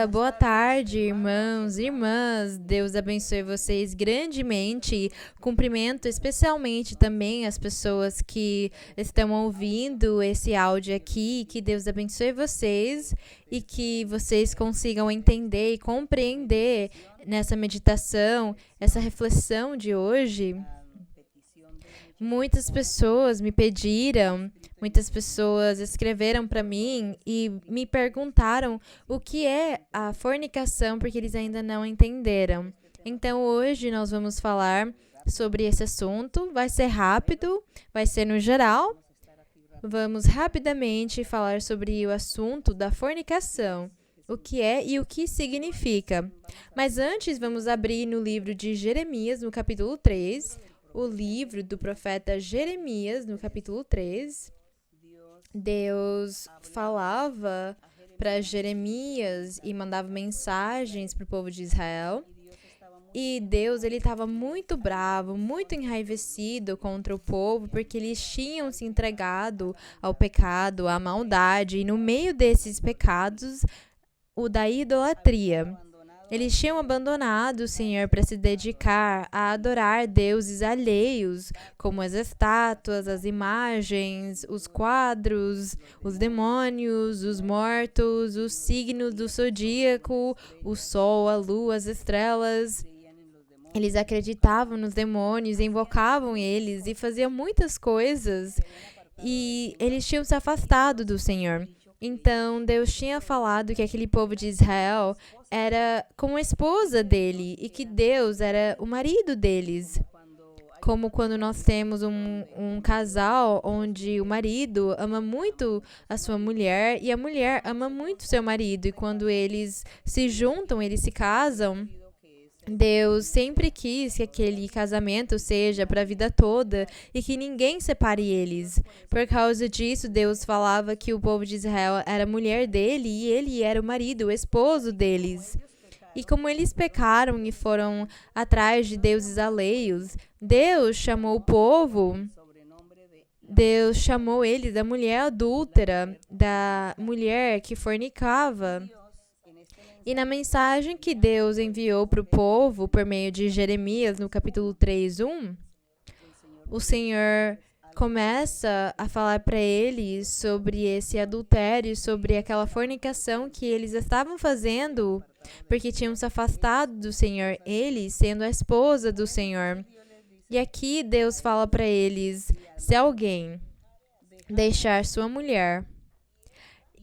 dia, boa tarde, irmãos e irmãs. Deus abençoe vocês grandemente. Cumprimento especialmente também as pessoas que estão ouvindo esse áudio aqui. Que Deus abençoe vocês e que vocês consigam entender e compreender nessa meditação, essa reflexão de hoje. Muitas pessoas me pediram, muitas pessoas escreveram para mim e me perguntaram o que é a fornicação, porque eles ainda não entenderam. Então, hoje nós vamos falar sobre esse assunto. Vai ser rápido, vai ser no geral. Vamos rapidamente falar sobre o assunto da fornicação, o que é e o que significa. Mas antes, vamos abrir no livro de Jeremias, no capítulo 3, o livro do profeta Jeremias, no capítulo 3, Deus falava para Jeremias e mandava mensagens para o povo de Israel. E Deus, ele estava muito bravo, muito enraivecido contra o povo, porque eles tinham se entregado ao pecado, à maldade, e no meio desses pecados, o da idolatria. Eles tinham abandonado o Senhor para se dedicar a adorar deuses alheios, como as estátuas, as imagens, os quadros, os demônios, os mortos, os signos do zodíaco, o sol, a lua, as estrelas. Eles acreditavam nos demônios, invocavam eles e faziam muitas coisas. E eles tinham se afastado do Senhor. Então, Deus tinha falado que aquele povo de Israel era como a esposa dele e que Deus era o marido deles. Como quando nós temos um casal onde o marido ama muito a sua mulher e a mulher ama muito seu marido. E quando eles se juntam, eles se casam, Deus sempre quis que aquele casamento seja para a vida toda e que ninguém separe eles. Por causa disso, Deus falava que o povo de Israel era a mulher dele e ele era o marido, o esposo deles. E como eles pecaram e foram atrás de deuses alheios, Deus chamou o povo, Deus chamou eles da mulher adúltera, da mulher que fornicava. E na mensagem que Deus enviou para o povo por meio de Jeremias, no capítulo 3:1, o Senhor começa a falar para eles sobre esse adultério, sobre aquela fornicação que eles estavam fazendo, porque tinham se afastado do Senhor, eles sendo a esposa do Senhor. E aqui Deus fala para eles: se alguém deixar sua mulher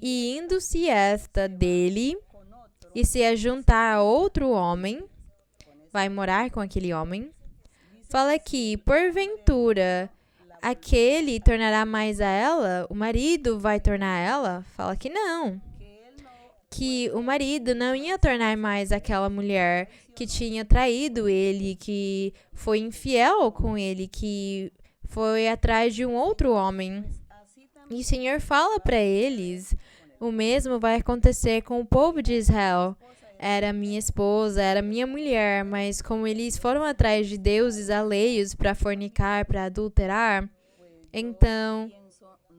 e indo-se esta dele e se ajuntar a outro homem, vai morar com aquele homem. Fala que, porventura, aquele tornará mais a ela? O marido vai tornar ela? Fala que não. Que o marido não ia tornar mais aquela mulher que tinha traído ele, que foi infiel com ele, que foi atrás de um outro homem. E o Senhor fala para eles: o mesmo vai acontecer com o povo de Israel. Era minha esposa, era minha mulher, mas como eles foram atrás de deuses alheios para fornicar, para adulterar, então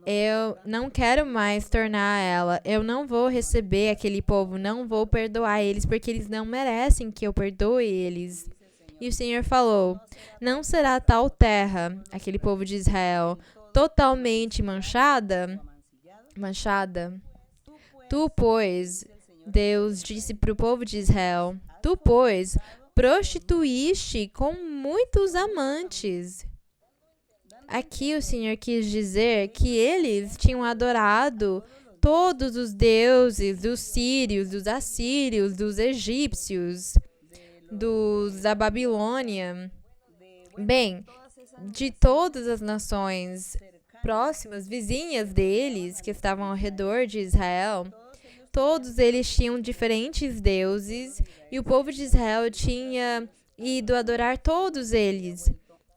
eu não quero mais tornar ela. Eu não vou receber aquele povo, não vou perdoar eles, porque eles não merecem que eu perdoe eles. E o Senhor falou: não será tal terra, aquele povo de Israel, totalmente manchada? Tu, pois, Deus disse para o povo de Israel: tu, pois, prostituíste com muitos amantes. Aqui o Senhor quis dizer que eles tinham adorado todos os deuses dos sírios, dos assírios, dos egípcios, da Babilônia. Bem, de todas as nações próximas, vizinhas deles, que estavam ao redor de Israel, todos eles tinham diferentes deuses e o povo de Israel tinha ido adorar todos eles.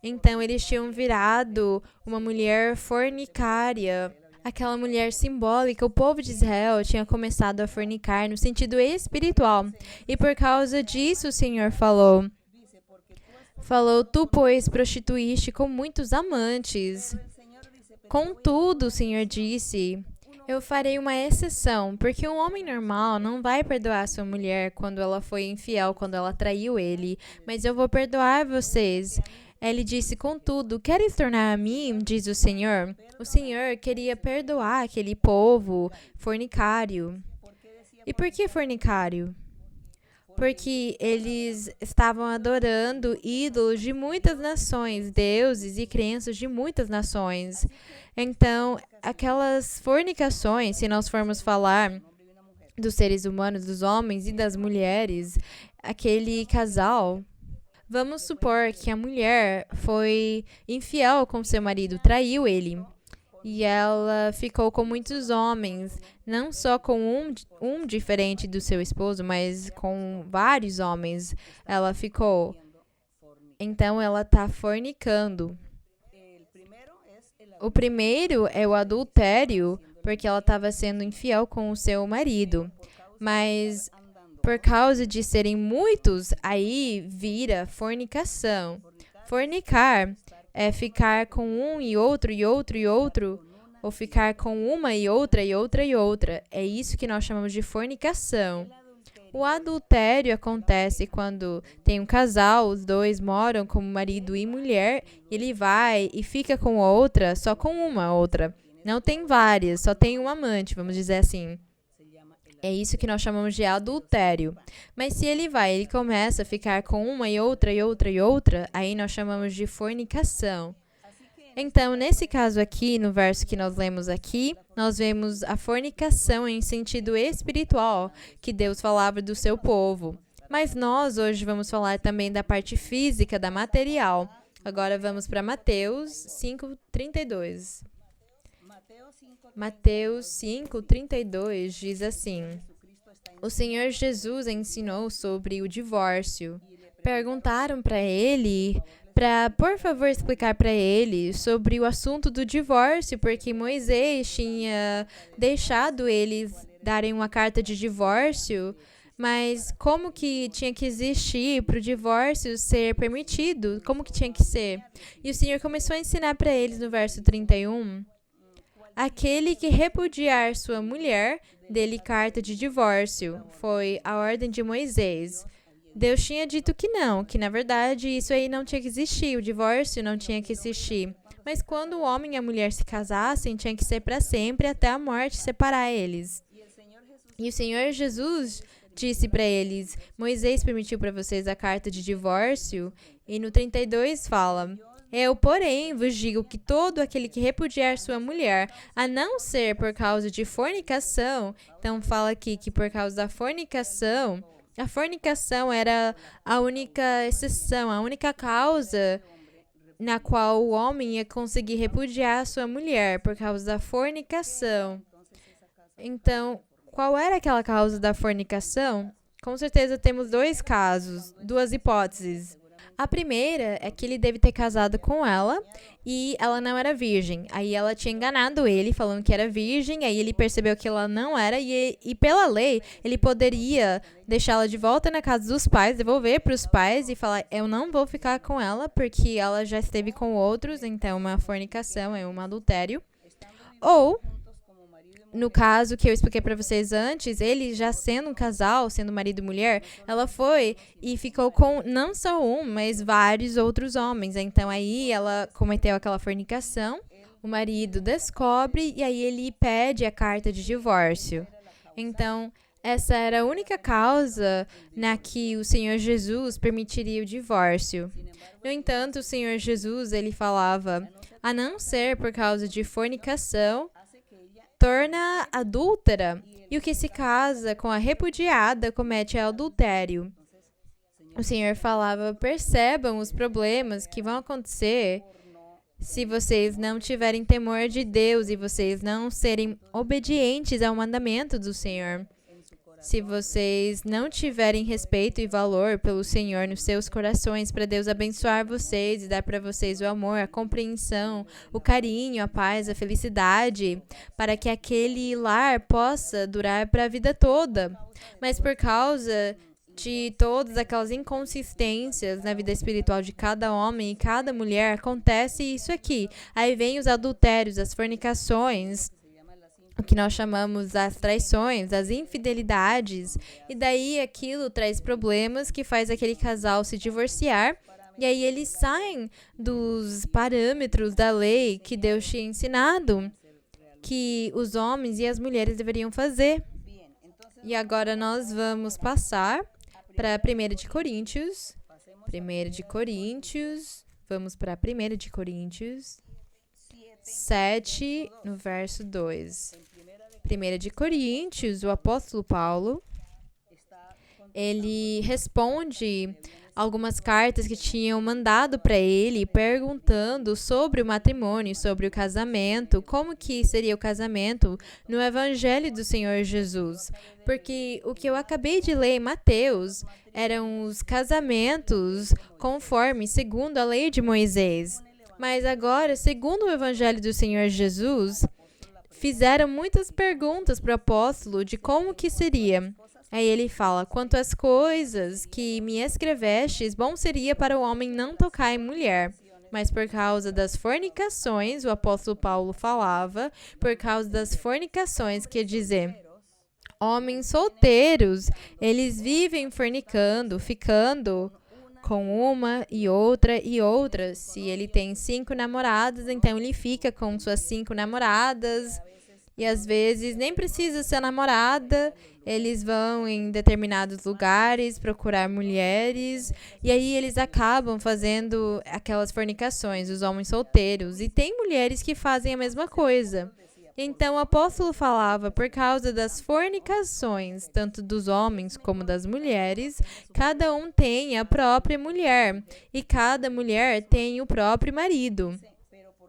Então, eles tinham virado uma mulher fornicária, aquela mulher simbólica. O povo de Israel tinha começado a fornicar no sentido espiritual. E por causa disso, o Senhor falou: tu, pois, prostituíste com muitos amantes. Contudo, o Senhor disse: Eu farei uma exceção, porque um homem normal não vai perdoar sua mulher quando ela foi infiel, quando ela traiu ele, mas eu vou perdoar vocês. Ele disse, contudo, queres tornar a mim, diz o Senhor? O Senhor queria perdoar aquele povo fornicário. E por que fornicário? Porque eles estavam adorando ídolos de muitas nações, deuses e crenças de muitas nações. Então, aquelas fornicações, se nós formos falar dos seres humanos, dos homens e das mulheres, aquele casal, vamos supor que a mulher foi infiel com seu marido, traiu ele. E ela ficou com muitos homens, não só com um diferente do seu esposo, mas com vários homens. Ela ficou. Então ela está fornicando. O primeiro é o adultério, porque ela estava sendo infiel com o seu marido. Mas por causa de serem muitos, aí vira fornicação. Fornicar é ficar com um e outro e outro e outro, ou ficar com uma e outra e outra e outra. É isso que nós chamamos de fornicação. O adultério acontece quando tem um casal, os dois moram como marido e mulher, e ele vai e fica com outra, só com uma outra. Não tem várias, só tem um amante, vamos dizer assim. É isso que nós chamamos de adultério. Mas se ele começa a ficar com uma e outra e outra e outra, aí nós chamamos de fornicação. Então, nesse caso aqui, no verso que nós lemos aqui, nós vemos a fornicação em sentido espiritual que Deus falava do seu povo. Mas nós hoje vamos falar também da parte física, da material. Agora vamos para Mateus 5:32. Mateus 5:32 diz assim: O Senhor Jesus ensinou sobre o divórcio. Perguntaram para ele, por favor, explicar para ele sobre o assunto do divórcio, porque Moisés tinha deixado eles darem uma carta de divórcio, mas como que tinha que existir para o divórcio ser permitido? Como que tinha que ser? E o Senhor começou a ensinar para eles no verso 31. Aquele que repudiar sua mulher, dê-lhe carta de divórcio. Foi a ordem de Moisés. Deus tinha dito que na verdade isso aí não tinha que existir, o divórcio não tinha que existir. Mas quando o homem e a mulher se casassem, tinha que ser para sempre, até a morte separar eles. E o Senhor Jesus disse para eles, Moisés permitiu para vocês a carta de divórcio, e no 32 fala... Eu, porém, vos digo que todo aquele que repudiar sua mulher, a não ser por causa de fornicação, então fala aqui que por causa da fornicação, a fornicação era a única exceção, a única causa na qual o homem ia conseguir repudiar sua mulher, por causa da fornicação. Então, qual era aquela causa da fornicação? Com certeza temos dois casos, duas hipóteses. A primeira é que ele deve ter casado com ela e ela não era virgem. Aí ela tinha enganado ele, falando que era virgem, aí ele percebeu que ela não era e pela lei, ele poderia deixá-la de volta na casa dos pais, devolver para os pais e falar, eu não vou ficar com ela porque ela já esteve com outros, então é uma fornicação, é um adultério. Ou... No caso que eu expliquei para vocês antes, ele já sendo um casal, sendo marido e mulher, ela foi e ficou com não só um, mas vários outros homens. Então aí ela cometeu aquela fornicação, o marido descobre e aí ele pede a carta de divórcio. Então, essa era a única causa na que o Senhor Jesus permitiria o divórcio. No entanto, o Senhor Jesus, ele falava, a não ser por causa de fornicação, torna adúltera, e o que se casa com a repudiada comete adultério. O Senhor falava, percebam os problemas que vão acontecer se vocês não tiverem temor de Deus e vocês não serem obedientes ao mandamento do Senhor. Se vocês não tiverem respeito e valor pelo Senhor nos seus corações, para Deus abençoar vocês e dar para vocês o amor, a compreensão, o carinho, a paz, a felicidade, para que aquele lar possa durar para a vida toda. Mas por causa de todas aquelas inconsistências na vida espiritual de cada homem e cada mulher, acontece isso aqui. Aí vem os adultérios, as fornicações, o que nós chamamos as traições, as infidelidades, e daí aquilo traz problemas que faz aquele casal se divorciar, e aí eles saem dos parâmetros da lei que Deus tinha ensinado que os homens e as mulheres deveriam fazer. E agora nós vamos passar para 1 de Coríntios. 1 de Coríntios, vamos para 1 de Coríntios 7, no verso 2. 1 de Coríntios, o apóstolo Paulo, ele responde algumas cartas que tinham mandado para ele, perguntando sobre o matrimônio, sobre o casamento, como que seria o casamento no Evangelho do Senhor Jesus. Porque o que eu acabei de ler em Mateus eram os casamentos conforme, segundo a lei de Moisés. Mas agora, segundo o Evangelho do Senhor Jesus, fizeram muitas perguntas para o apóstolo de como que seria. Aí ele fala, quanto às coisas que me escrevestes, bom seria para o homem não tocar em mulher. Mas por causa das fornicações, o apóstolo Paulo falava, por causa das fornicações, quer dizer, homens solteiros, eles vivem fornicando, ficando com uma e outra. Se ele tem 5 namoradas, então ele fica com suas 5 namoradas. E às vezes nem precisa ser namorada, eles vão em determinados lugares procurar mulheres, e aí eles acabam fazendo aquelas fornicações, os homens solteiros. E tem mulheres que fazem a mesma coisa. Então o apóstolo falava, por causa das fornicações, tanto dos homens como das mulheres, cada um tem a própria mulher, e cada mulher tem o próprio marido.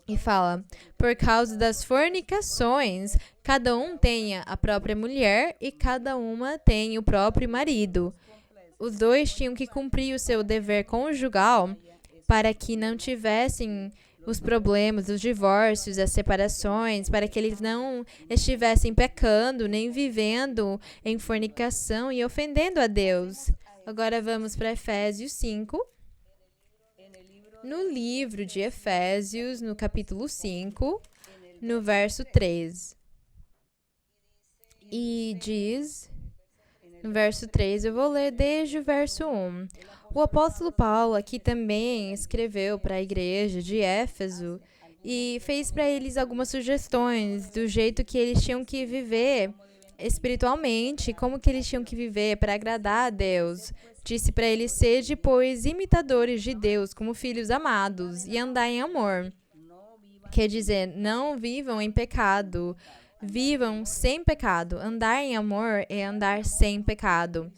E fala, por causa das fornicações, cada um tenha a própria mulher e cada uma tem o próprio marido. Os dois tinham que cumprir o seu dever conjugal para que não tivessem os problemas, os divórcios, as separações, para que eles não estivessem pecando, nem vivendo em fornicação e ofendendo a Deus. Agora vamos para Efésios 5. No livro de Efésios, no capítulo 5, no verso 3. E diz, no verso 3, eu vou ler desde o verso 1. O apóstolo Paulo aqui também escreveu para a igreja de Éfeso e fez para eles algumas sugestões do jeito que eles tinham que viver espiritualmente, como que eles tinham que viver para agradar a Deus. Disse para eles, sede, pois, imitadores de Deus, como filhos amados, e andar em amor. Quer dizer, não vivam em pecado, vivam sem pecado. Andar em amor é andar sem pecado.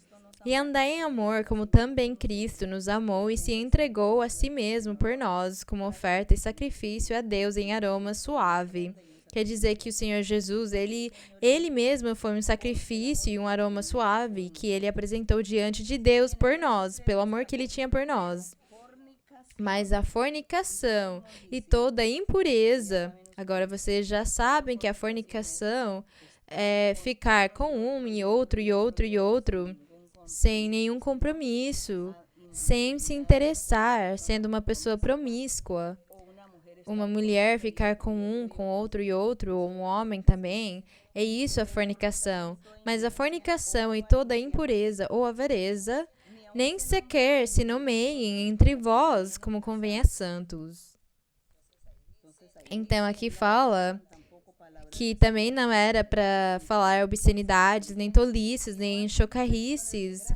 E andar em amor, como também Cristo nos amou e se entregou a si mesmo por nós, como oferta e sacrifício a Deus em aroma suave. Quer dizer que o Senhor Jesus, ele mesmo foi um sacrifício e um aroma suave que ele apresentou diante de Deus por nós, pelo amor que ele tinha por nós. Mas a fornicação e toda impureza, agora vocês já sabem que a fornicação é ficar com um e outro, sem nenhum compromisso, sem se interessar, sendo uma pessoa promíscua. Uma mulher ficar com outro, ou um homem também, é isso a fornicação. Mas a fornicação e toda a impureza ou avareza, nem sequer se nomeiem entre vós, como convém a santos. Então aqui fala que também não era para falar obscenidades, nem tolices, nem chocarrices,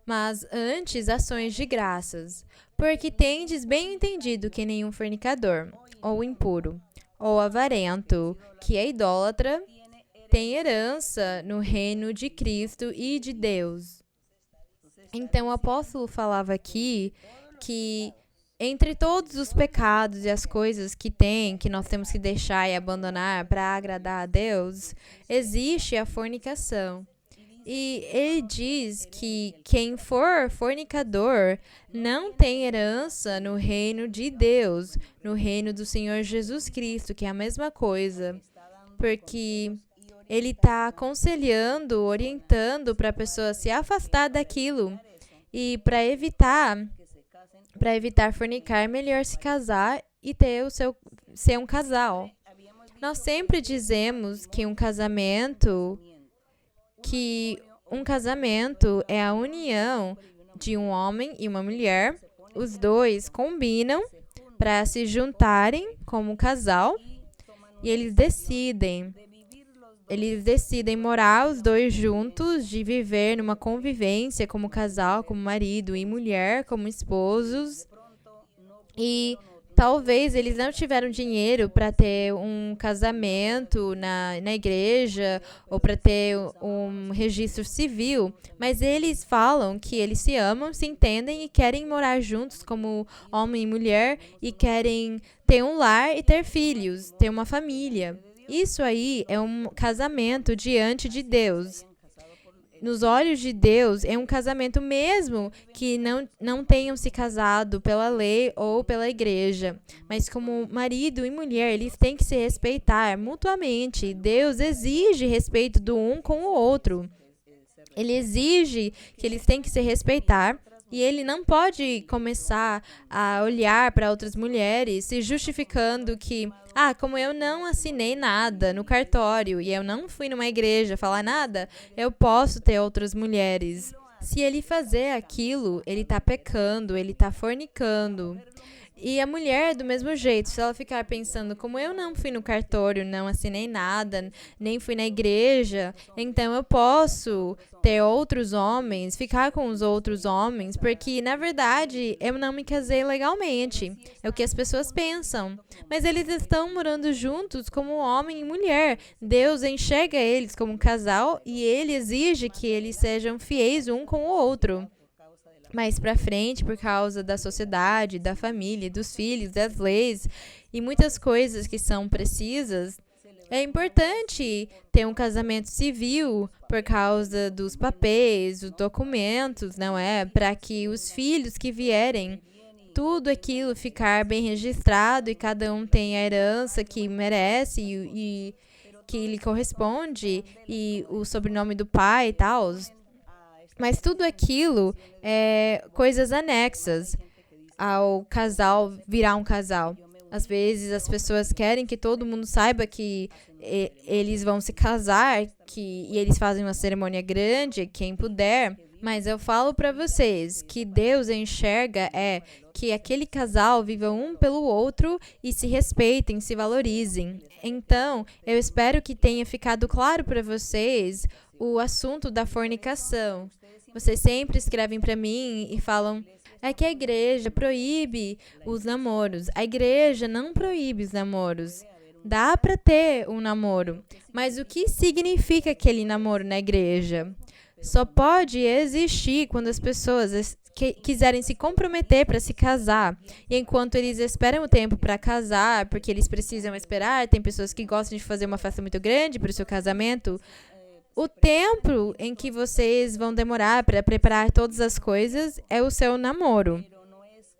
mas antes ações de graças. Porque tendes bem entendido que nenhum fornicador, ou impuro, ou avarento, que é idólatra, tem herança no reino de Cristo e de Deus. Então o apóstolo falava aqui que entre todos os pecados e as coisas que nós temos que deixar e abandonar para agradar a Deus, existe a fornicação. E ele diz que quem for fornicador não tem herança no reino de Deus, no reino do Senhor Jesus Cristo, que é a mesma coisa. Porque ele está aconselhando, orientando para a pessoa se afastar daquilo. E para evitar fornicar, é melhor se casar e ser um casal. Nós sempre dizemos que um casamento é a união de um homem e uma mulher. Os dois combinam para se juntarem como casal e eles decidem morar os dois juntos, de viver numa convivência como casal, como marido e mulher, como esposos. E talvez eles não tiveram dinheiro para ter um casamento na igreja ou para ter um registro civil, mas eles falam que eles se amam, se entendem e querem morar juntos como homem e mulher e querem ter um lar e ter filhos, ter uma família. Isso aí é um casamento diante de Deus. Nos olhos de Deus, é um casamento mesmo que não tenham se casado pela lei ou pela igreja. Mas como marido e mulher, eles têm que se respeitar mutuamente. Deus exige respeito do um com o outro. Ele exige que eles têm que se respeitar. E ele não pode começar a olhar para outras mulheres se justificando que, como eu não assinei nada no cartório e eu não fui numa igreja falar nada, eu posso ter outras mulheres. Se ele fazer aquilo, ele está pecando, ele está fornicando. E a mulher, do mesmo jeito, se ela ficar pensando, como eu não fui no cartório, não assinei nada, nem fui na igreja, então eu posso ter outros homens, ficar com os outros homens, porque, na verdade, eu não me casei legalmente. É o que as pessoas pensam. Mas eles estão morando juntos como homem e mulher. Deus enxerga eles como um casal e ele exige que eles sejam fiéis um com o outro. Mais pra frente, por causa da sociedade, da família, dos filhos, das leis e muitas coisas que são precisas, é importante ter um casamento civil por causa dos papéis, dos documentos, não é? Para que os filhos que vierem, tudo aquilo ficar bem registrado e cada um tenha a herança que merece e que lhe corresponde e o sobrenome do pai e tal. Mas tudo aquilo é coisas anexas ao casal virar um casal. Às vezes as pessoas querem que todo mundo saiba que eles vão se casar, e eles fazem uma cerimônia grande, quem puder. Mas eu falo para vocês que Deus enxerga que aquele casal viva um pelo outro e se respeitem, se valorizem. Então, eu espero que tenha ficado claro para vocês o assunto da fornicação. Vocês sempre escrevem para mim e falam, é que a igreja proíbe os namoros. A igreja não proíbe os namoros. Dá para ter um namoro. Mas o que significa aquele namoro na igreja? Só pode existir quando as pessoas quiserem se comprometer para se casar. E enquanto eles esperam o tempo para casar, porque eles precisam esperar, tem pessoas que gostam de fazer uma festa muito grande para o seu casamento. O tempo em que vocês vão demorar para preparar todas as coisas é o seu namoro.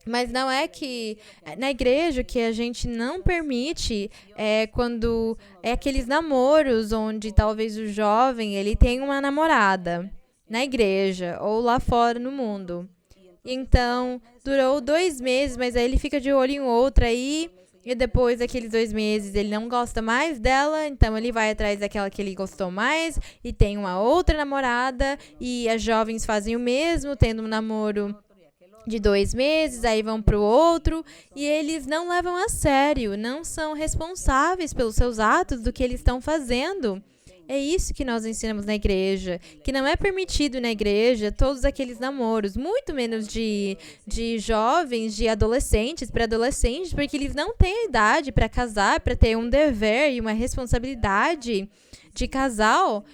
Mas não é que na igreja que a gente não permite quando é aqueles namoros onde talvez o jovem ele tem uma namorada na igreja ou lá fora no mundo. Então, durou 2 meses, mas aí ele fica de olho em outra aí. E depois daqueles 2 meses ele não gosta mais dela, então ele vai atrás daquela que ele gostou mais e tem uma outra namorada. E as jovens fazem o mesmo, tendo um namoro de 2 meses, aí vão pro outro. E eles não levam a sério, não são responsáveis pelos seus atos, do que eles estão fazendo. É isso que nós ensinamos na igreja, que não é permitido na igreja todos aqueles namoros, muito menos de jovens, de adolescentes, pré-adolescentes, porque eles não têm idade para casar, para ter um dever e uma responsabilidade de casal.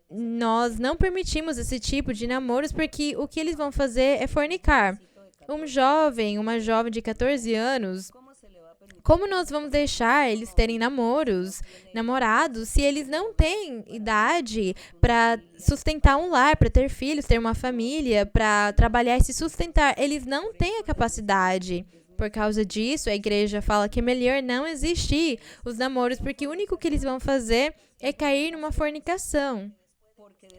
Nós não permitimos esse tipo de namoros porque o que eles vão fazer é fornicar. Uma jovem de 14 anos, como nós vamos deixar eles terem namorados, se eles não têm idade para sustentar um lar, para ter filhos, ter uma família, para trabalhar e se sustentar? Eles não têm a capacidade. Por causa disso, a igreja fala que é melhor não existir os namoros, porque o único que eles vão fazer é cair numa fornicação.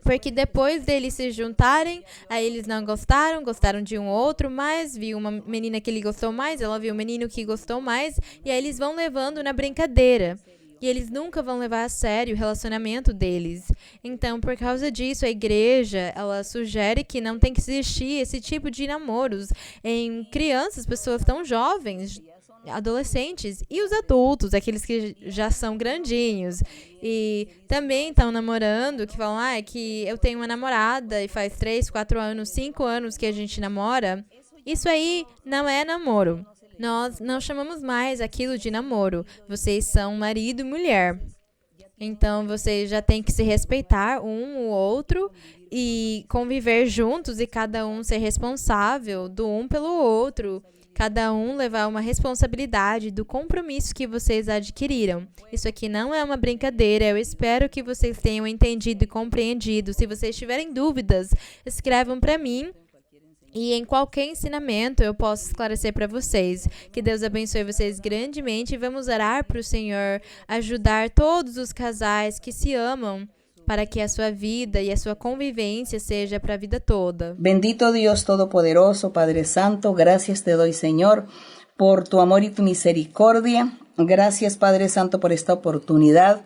Porque depois deles se juntarem, aí eles não gostaram de um outro, mas viu uma menina que ele gostou mais, ela viu um menino que gostou mais, e aí eles vão levando na brincadeira. e eles nunca vão levar a sério o relacionamento deles. Então, por causa disso, a igreja, ela sugere que não tem que existir esse tipo de namoros em crianças, pessoas tão jovens, adolescentes e os adultos, aqueles que já são grandinhos e também estão namorando, que falam, é que eu tenho uma namorada e faz 3, 4 anos, 5 anos que a gente namora. Isso aí não é namoro. Nós não chamamos mais aquilo de namoro. Vocês são marido e mulher. Então, vocês já têm que se respeitar um o outro e conviver juntos e cada um ser responsável do um pelo outro. Cada um levar uma responsabilidade do compromisso que vocês adquiriram. Isso aqui não é uma brincadeira. Eu espero que vocês tenham entendido e compreendido. Se vocês tiverem dúvidas, escrevam para mim. E em qualquer ensinamento eu posso esclarecer para vocês. Que Deus abençoe vocês grandemente. E vamos orar para o Senhor ajudar todos os casais que se amam para que a sua vida e a sua convivência seja para a vida toda. Bendito Dios Todopoderoso, Padre Santo, gracias te doy, Señor, por tu amor y tu misericordia. Gracias, Padre Santo, por esta oportunidad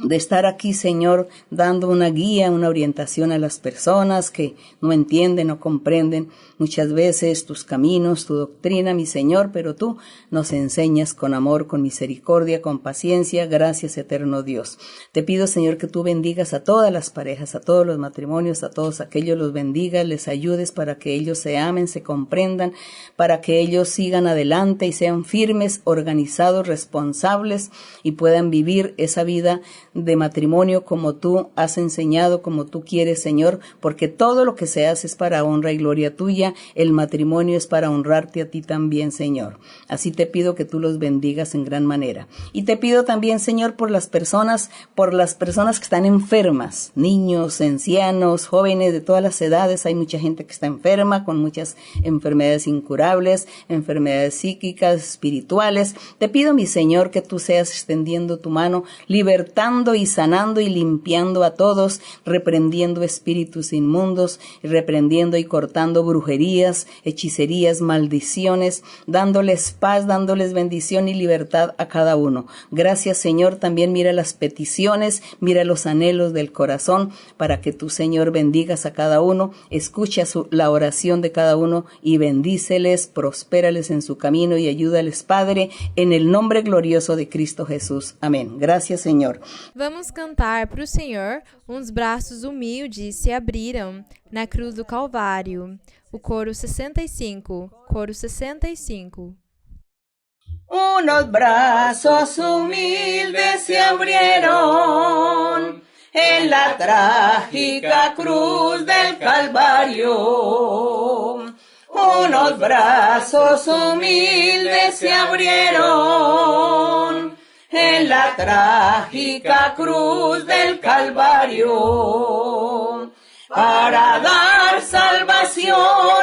de estar aquí, Señor, dando una guía, una orientación a las personas que no entienden, no comprenden muchas veces tus caminos, tu doctrina, mi Señor, pero tú nos enseñas con amor, con misericordia, con paciencia. Gracias, eterno Dios. Te pido, Señor, que tú bendigas a todas las parejas, a todos los matrimonios, a todos aquellos, los bendigas, les ayudes para que ellos se amen, se comprendan, para que ellos sigan adelante y sean firmes, organizados, responsables y puedan vivir esa vida de matrimonio como tú has enseñado, como tú quieres, Señor, porque todo lo que se hace es para honra y gloria tuya. El matrimonio es para honrarte a ti también, Señor. Así te pido que tú los bendigas en gran manera. Y te pido también, Señor, por las personas que están enfermas, niños, ancianos, jóvenes de todas las edades. Hay mucha gente que está enferma, con muchas enfermedades incurables, enfermedades psíquicas, espirituales. Te pido, mi Señor, que tú seas extendiendo tu mano, libertando y sanando y limpiando a todos, reprendiendo espíritus inmundos, reprendiendo y cortando brujerías, hechicerías, maldiciones, dándoles paz, dándoles bendición y libertad a cada uno. Gracias, Señor. También mira las peticiones, mira los anhelos del corazón, para que tú, Señor, bendigas a cada uno, escucha la oración de cada uno y bendíceles, prospérales en su camino y ayúdales, Padre, en el nombre glorioso de Cristo Jesús. Amén. Gracias, Señor. Vamos cantar para o Senhor, uns braços humildes se abriram na cruz do Calvário. O coro 65. Coro 65. Unos brazos humildes se abrieron en la trágica cruz del Calvario. Unos brazos humildes se abrieron en la trágica cruz del Calvario, para dar salvación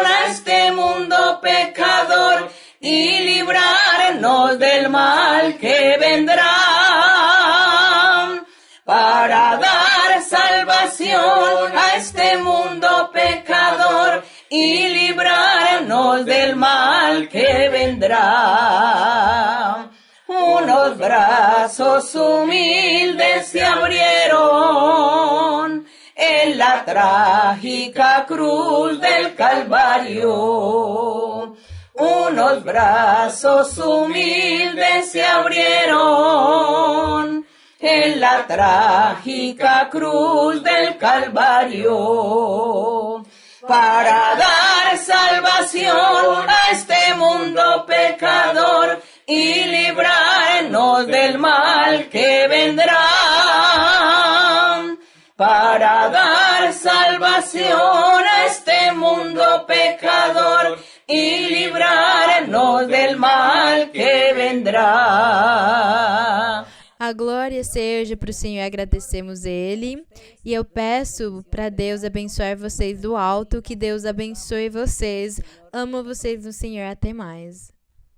a este mundo pecador y librarnos del mal que vendrá. Para dar salvación a este mundo pecador y librarnos del mal que vendrá. Unos brazos humildes se abrieron en la trágica cruz del Calvario. Unos brazos humildes se abrieron en la trágica cruz del Calvario, para dar salvación a este mundo pecador y librarnos del mal que vendrá. Para dar salvación a este mundo pecador y librarnos del mal que vendrá. A glória seja para o Senhor, agradecemos Ele. E eu peço para Deus abençoar vocês do alto, que Deus abençoe vocês. Amo vocês no Senhor, até mais.